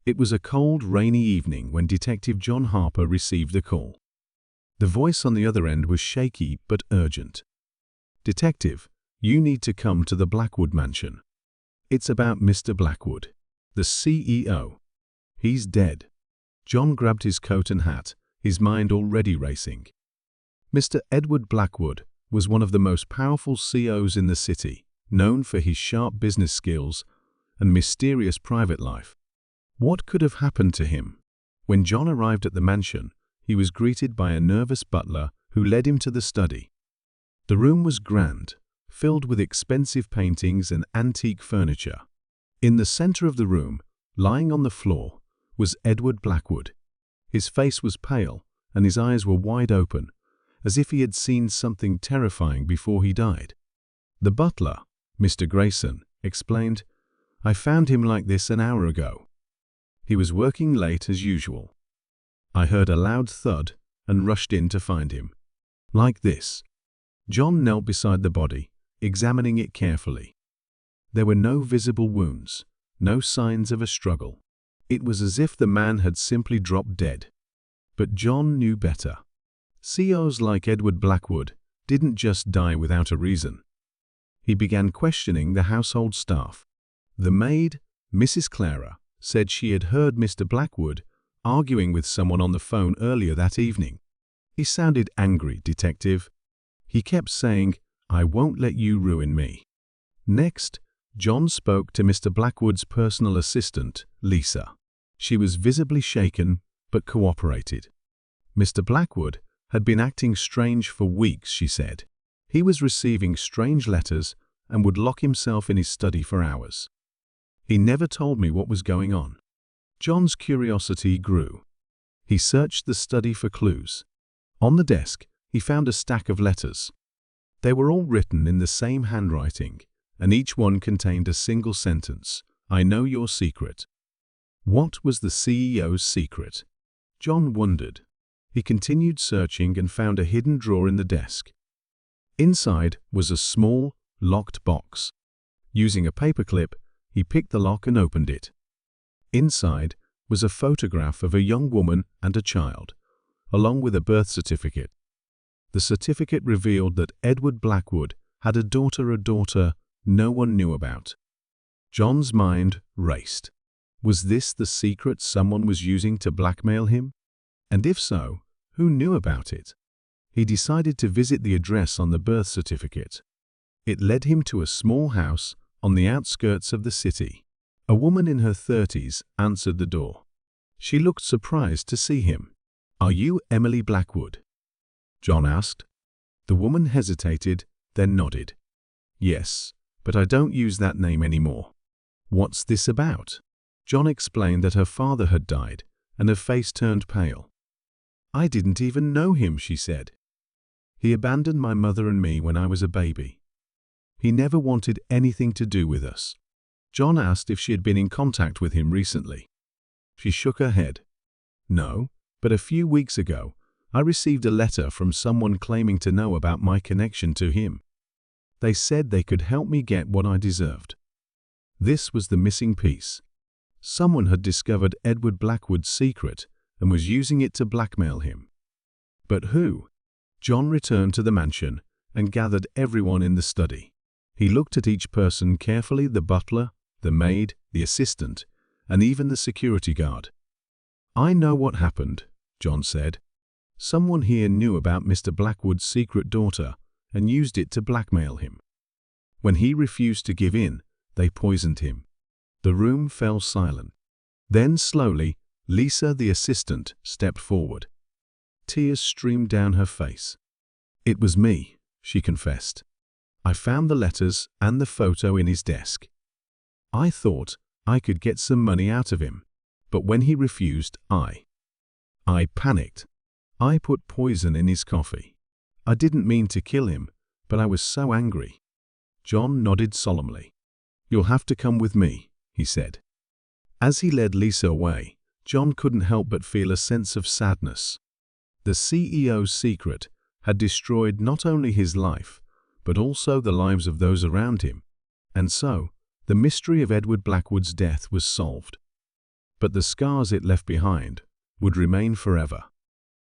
It was a cold, rainy evening when Detective John Harper received the call. The voice on the other end was shaky but urgent. "Detective, you need to come to the Blackwood mansion. It's about Mr. Blackwood, the CEO. He's dead." John grabbed his coat and hat, his mind already racing. Mr. Edward Blackwood was one of the most powerful CEOs in the city, known for his sharp business skills and mysterious private life. What could have happened to him? When John arrived at the mansion, he was greeted by a nervous butler who led him to the study. The room was grand, filled with expensive paintings and antique furniture. In the center of the room, lying on the floor, was Edward Blackwood. His face was pale, and his eyes were wide open, as if he had seen something terrifying before he died. The butler, Mr. Grayson, explained, "I found him like this an hour ago. He was working late as usual. I heard a loud thud and rushed in to find him. Like this." John knelt beside the body, examining it carefully. There were no visible wounds, no signs of a struggle. It was as if the man had simply dropped dead. But John knew better. CEOs like Edward Blackwood didn't just die without a reason. He began questioning the household staff. The maid, Mrs. Clara, said she had heard Mr. Blackwood arguing with someone on the phone earlier that evening. "He sounded angry, Detective. He kept saying, 'I won't let you ruin me.'" Next, John spoke to Mr. Blackwood's personal assistant, Lisa. She was visibly shaken, but cooperated. Mr. Blackwood had been acting strange for weeks, she said. He was receiving strange letters and would lock himself in his study for hours. "He never told me what was going on." John's curiosity grew. He searched the study for clues. On the desk, he found a stack of letters. They were all written in the same handwriting, and each one contained a single sentence: "I know your secret." What was the CEO's secret? John wondered. He continued searching and found a hidden drawer in the desk. Inside was a small, locked box. Using a paperclip, he picked the lock and opened it. Inside was a photograph of a young woman and a child, along with a birth certificate. The certificate revealed that Edward Blackwood had a daughter no one knew about. John's mind raced. Was this the secret someone was using to blackmail him? And if so, who knew about it? He decided to visit the address on the birth certificate. It led him to a small house on the outskirts of the city. A woman in her 30s answered the door. She looked surprised to see him. "Are you Emily Blackwood?" John asked. The woman hesitated, then nodded. "Yes, but I don't use that name anymore." "What's this about?" John explained that her father had died, and her face turned pale. "I didn't even know him," she said. "He abandoned my mother and me when I was a baby. He never wanted anything to do with us." John asked if she had been in contact with him recently. She shook her head. "No, but a few weeks ago, I received a letter from someone claiming to know about my connection to him. They said they could help me get what I deserved." This was the missing piece. Someone had discovered Edward Blackwood's secret and was using it to blackmail him. But who? John returned to the mansion and gathered everyone in the study. He looked at each person carefully: the butler, the maid, the assistant, and even the security guard. "I know what happened," John said. "Someone here knew about Mr. Blackwood's secret daughter and used it to blackmail him. When he refused to give in, they poisoned him." The room fell silent. Then slowly, Lisa, the assistant, stepped forward. Tears streamed down her face. "It was me," she confessed. "I found the letters and the photo in his desk. I thought I could get some money out of him, but when he refused, I panicked. I put poison in his coffee. I didn't mean to kill him, but I was so angry." John nodded solemnly. "You'll have to come with me," he said. As he led Lisa away, John couldn't help but feel a sense of sadness. The CEO's secret had destroyed not only his life, but also the lives of those around him, and so the mystery of Edward Blackwood's death was solved. but the scars it left behind would remain forever.